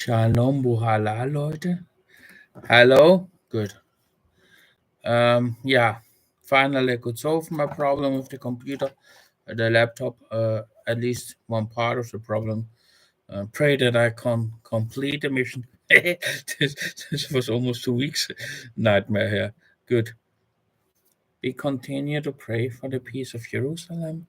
Shalom, Buhala, Leute. Hello? Good. Yeah, finally I could solve my problem with the computer, the laptop, at least one part of the problem. Pray that I can complete the mission. this was almost 2 weeks nightmare here. Good. We continue to pray for the peace of Jerusalem,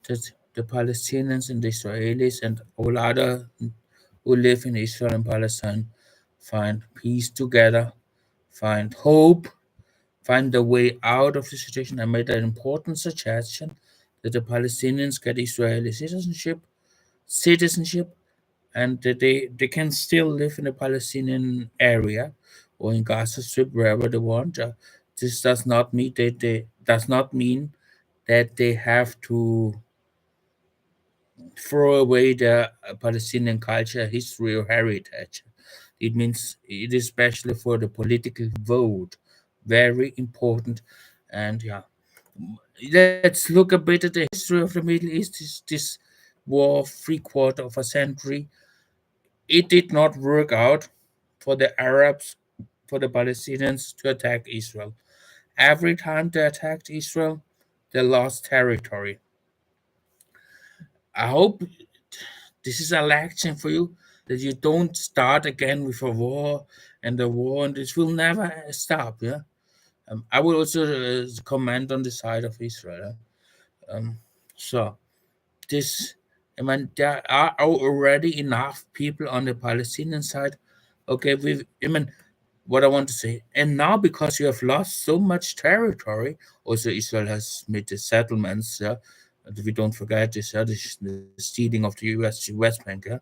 that the Palestinians and the Israelis and all other who live in Israel and Palestine find peace together, find hope, find a way out of the situation. I made an important suggestion that the Palestinians get Israeli citizenship, and that they can still live in the Palestinian area or in Gaza Strip wherever they want. This does not mean that they have to throw away their Palestinian culture, history, or heritage. It means it is especially for the political vote very important. And yeah, let's look a bit at the history of the Middle East. This war, 3/4 of a century, it did not work out for the Arabs, for the Palestinians to attack Israel. Every time they attacked Israel, they lost territory. I hope this is a lesson for you, that you don't start again with a war and a war, and this will never stop. Yeah. I will also comment on the side of Israel. So this, I mean, there are already enough people on the Palestinian side. Okay, I mean, what I want to say, and now because you have lost so much territory, also Israel has made the settlements. Yeah, and we don't forget this. The stealing of the U.S. West Bank. Yeah?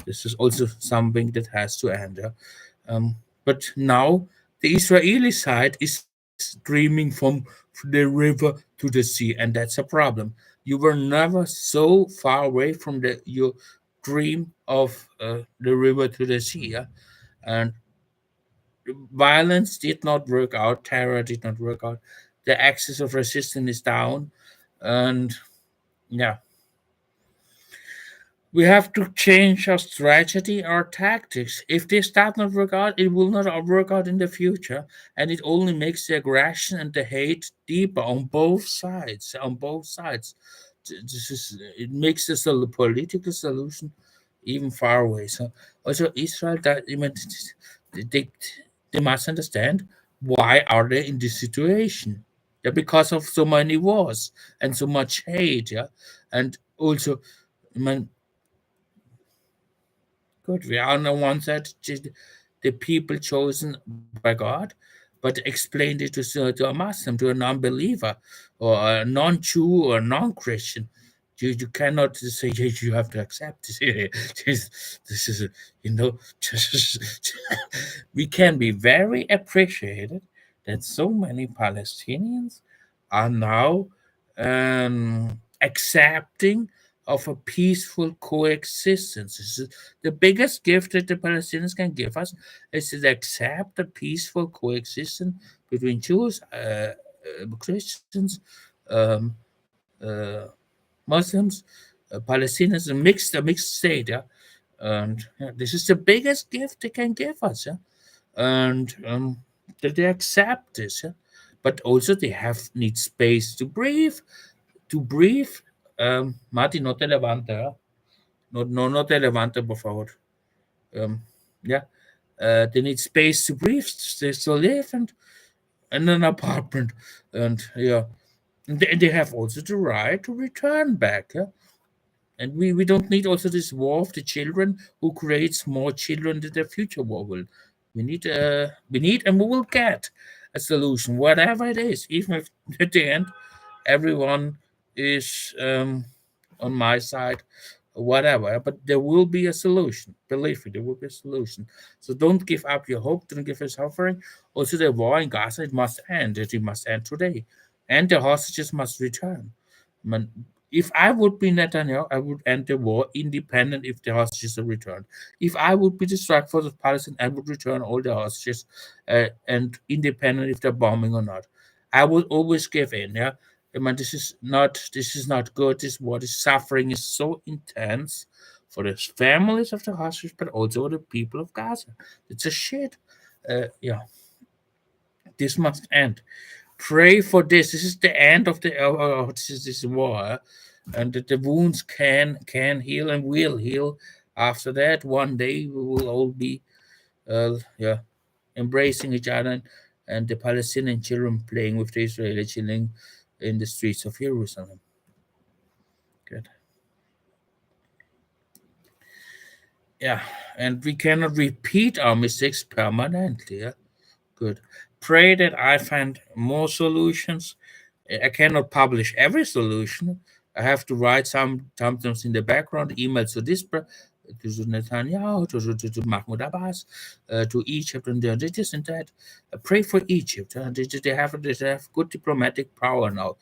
This is also something that has to end. Yeah? But now the Israeli side is dreaming from the river to the sea, and that's a problem. You were never so far away from your dream of the river to the sea. Yeah? And violence did not work out, terror did not work out, the axis of resistance is down, and yeah, we have to change our strategy, our tactics. If this does not work out, it will not work out in the future, and it only makes the aggression and the hate deeper on both sides. On both sides, it makes the political solution even far away. So also Israel, that I mean, they they must understand why are they in this situation. Yeah, because of so many wars and so much hate. Yeah, and also, I mean, good. We are on the one side, the people chosen by God, but explained it to a Muslim, to a non-believer, or a non-Jew or non-Christian. You cannot say, "Yes, you have to accept this." This is, you know, we can be very appreciated that so many Palestinians are now accepting of a peaceful coexistence. This is the biggest gift that the Palestinians can give us, is to accept a peaceful coexistence between Jews, Christians, um, uh, Muslims, Palestinians, a mixed state. Yeah? And yeah, this is the biggest gift they can give us. Yeah? And that they accept this. Yeah? But also they need space to breathe. To breathe. Martin, no te levanta. ¿Eh? No te levanta, por favor. Yeah. They need space to breathe, they still live, and in an apartment. And yeah. And they have also the right to return back. Yeah? And we don't need also this war of the children who creates more children than the future war will. We need and we will get a solution, whatever it is, even if at the end everyone is on my side, whatever. But there will be a solution. Believe me, there will be a solution. So don't give up your hope. Don't give up suffering. Also, the war in Gaza, it must end. It must end today, and the hostages must return. I mean, if I would be Netanyahu, I would end the war independent if the hostages are returned. If I would be the strike force of Palestine, I would return all the hostages, and independent if they're bombing or not. I would always give in. Yeah, I mean, this is not good. This suffering is so intense for the families of the hostages, but also for the people of Gaza. It's a shit. Yeah, this must end. Pray for this. This is the end of this war, and that the wounds can heal and will heal. After that, one day we will all be, yeah, embracing each other, and the Palestinian children playing with the Israeli children in the streets of Jerusalem. Good. Yeah, and we cannot repeat our mistakes permanently. Yeah? Good. Pray that I find more solutions. I cannot publish every solution. I have to write sometimes in the background, email to to Netanyahu, to Mahmoud Abbas, to Egypt, and this and that. Pray for Egypt. They have good diplomatic power now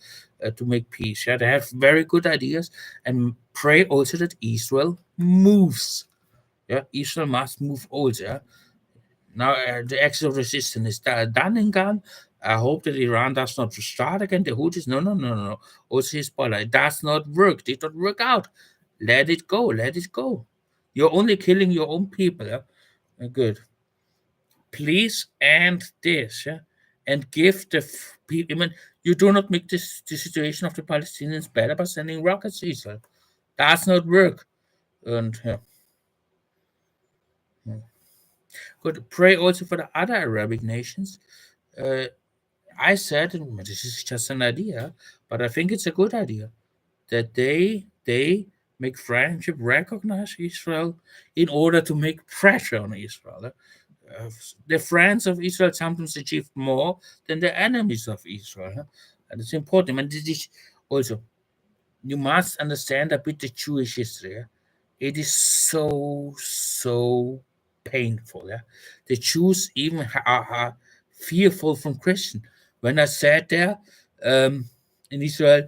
to make peace. Yeah, they have very good ideas, and pray also that Israel moves. Yeah, Israel must move also. Yeah? Now, the exit of resistance is done and gone. I hope that Iran does not start again. The Houthis, no. Also, Hezbollah, it does not work. It did not work out. Let it go. Let it go. You're only killing your own people. Yeah? Good. Please end this. Yeah? And give the people. I mean, you do not make the situation of the Palestinians better by sending rockets to Israel. Does not work. And good. Pray also for the other Arabic nations. Uh, I said, and this is just an idea, but I think it's a good idea that they make friendship recognize Israel in order to make pressure on Israel. The friends of Israel sometimes achieve more than the enemies of Israel, and it's important. And this is also, you must understand a bit the Jewish history. It is so painful. Yeah? The Jews even are fearful from Christian. When I sat there in Israel,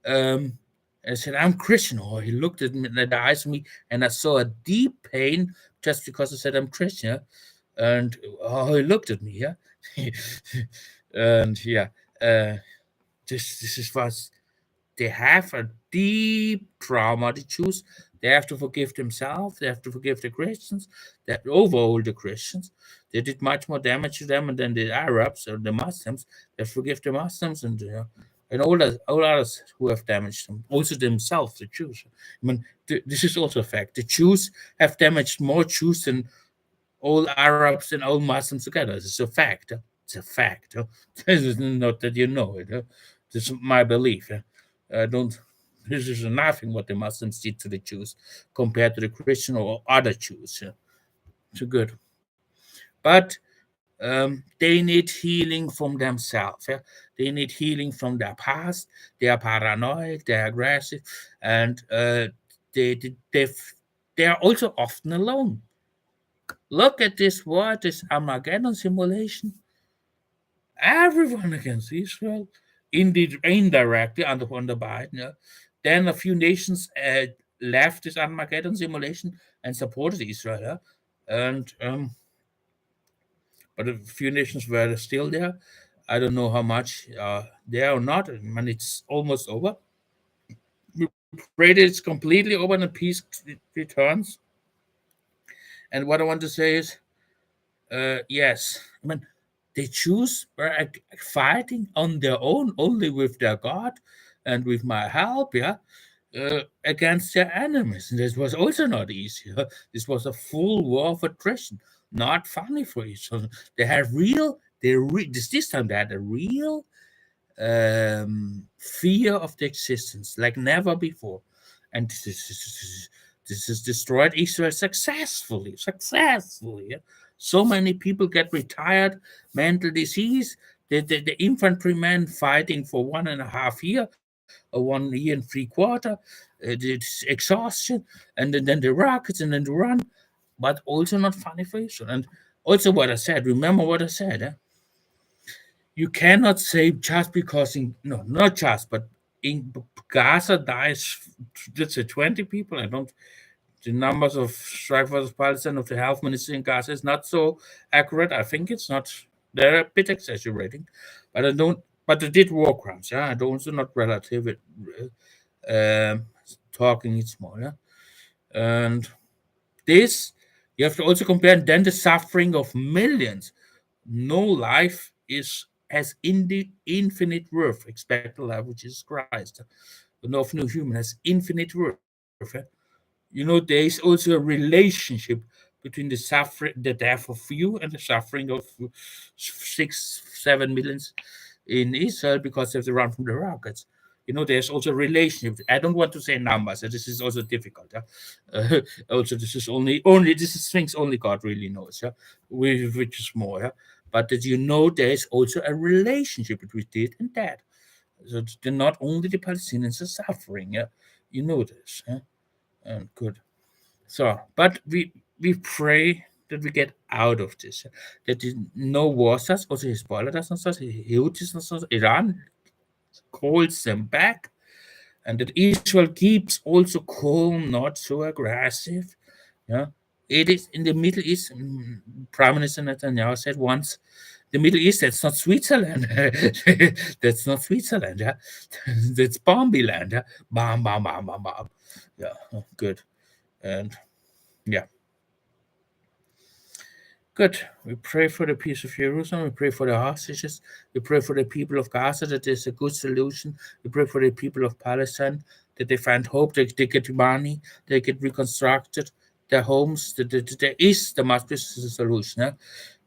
um, I said, I'm Christian. Oh, he looked at me in the eyes of me, and I saw a deep pain just because I said I'm Christian. Yeah? And oh, he looked at me. Yeah, and yeah, uh, this is what they have a deep trauma. The Jews, they have to forgive themselves. They have to forgive the Christians. That overall the Christians, they did much more damage to them than the Arabs or the Muslims. They forgive the Muslims and all others who have damaged them. Also themselves, the Jews. I mean, this is also a fact. The Jews have damaged more Jews than all Arabs and all Muslims together. It's a fact. It's a fact. This is not that you know it. This is my belief. Don't. This is nothing what the Muslims did to the Jews compared to the Christian or other Jews. So good, but they need healing from themselves. Yeah? They need healing from their past. They are paranoid. They are aggressive, and they are also often alone. Look at this war, this Armageddon simulation. Everyone against Israel, indirectly under Biden. Yeah. Then a few nations left this Armageddon simulation and supported Israel. Yeah. And but a few nations were still there. I don't know how much there or not. I mean, it's almost over. We pray that it's completely over and peace returns. And what I want to say is, yes, I mean, the Jews were fighting on their own, only with their God and with my help, yeah, against their enemies. And this was also not easy. This was a full war of attrition, not funny for each other. They had this time they had a real fear of the existence like never before. And this has destroyed Israel successfully. Yeah? So many people get retired, mental disease. The infantrymen fighting for 1.5 year or 1 year and 3/4, it's exhaustion, and then the rockets, and then the run, but also not funny for Israel. And also what I said, remember what I said, you cannot say just because no, not just, but in Gaza dies, let's say 20 people. I don't. The numbers of strike versus Palestine of the health ministry in Gaza is not so accurate. I think it's not. They're a bit exaggerating, but I don't. But they did war crimes. Yeah, I don't. Also not relative. Um, talking it smaller. And this, you have to also compare then the suffering of millions. No life is has infinite worth. Expect the life of Jesus Christ. No human has infinite worth. There is also a relationship between the death of you and the suffering of 6, 7 millions in Israel because they have to run from the rockets. There's also a relationship. I don't want to say numbers. This is also difficult. Also, this is only this is things only God really knows. Yeah, which is more. Yeah? But that there's also a relationship between it and that. So not only the Palestinians are suffering. Yeah, this. Yeah? And good. So, but we pray that we get out of this. That no war starts, also Hezbollah doesn't start, Houthis doesn't start, Iran calls them back, and that Israel keeps also calm, not so aggressive. Yeah, it is in the Middle East. Prime Minister Netanyahu said once, the Middle East, that's not Switzerland. That's not Switzerland. Yeah, that's Bombi land. Yeah, bam, bam, bam, bam, bam. Yeah, good, and yeah. Good. We pray for the peace of Jerusalem. We pray for the hostages. We pray for the people of Gaza that there's a good solution. We pray for the people of Palestine that they find hope, they get money, they get reconstructed, their homes. There must be a solution. Yeah?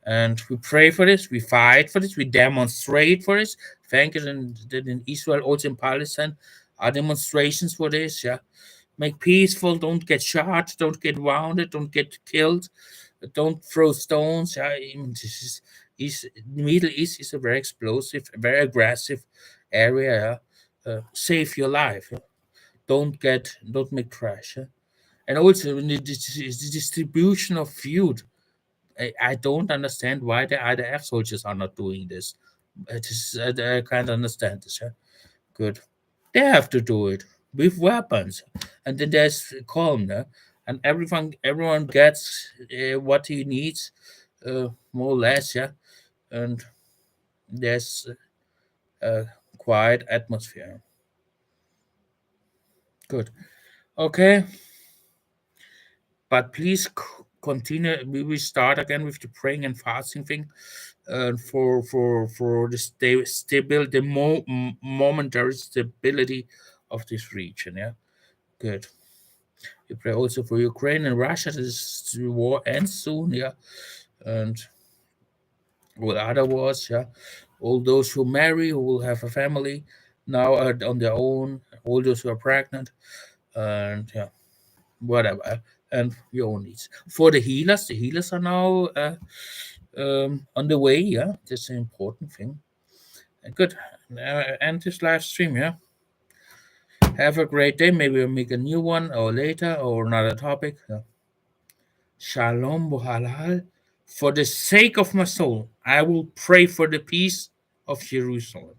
And we pray for this. We fight for this. We demonstrate for this. Thank you that in Israel, also in Palestine, are demonstrations for this. Yeah, make peaceful. Don't get shot. Don't get wounded. Don't get killed. Don't throw stones. The Middle East is a very explosive, very aggressive area. Save your life. Don't make trash. And also the distribution of food. I don't understand why the IDF soldiers are not doing this. I can't understand this. Good. They have to do it with weapons, and then there's calm, and everyone gets what he needs, more or less, yeah. And there's a quiet atmosphere. Good. Okay, but please continue. We will start again with the praying and fasting thing, for the momentary stability of this region. Yeah. Good. We pray also for Ukraine and Russia. This war ends soon, yeah, and all other wars, yeah. All those who marry, who will have a family now are on their own. All those who are pregnant, and yeah, whatever. And your own needs. For the healers are now on the way. Yeah, that's an important thing. Good. End this live stream. Yeah. Have a great day. Maybe we'll make a new one or later or another topic. Yeah. Shalom Bohalal. For the sake of my soul, I will pray for the peace of Jerusalem.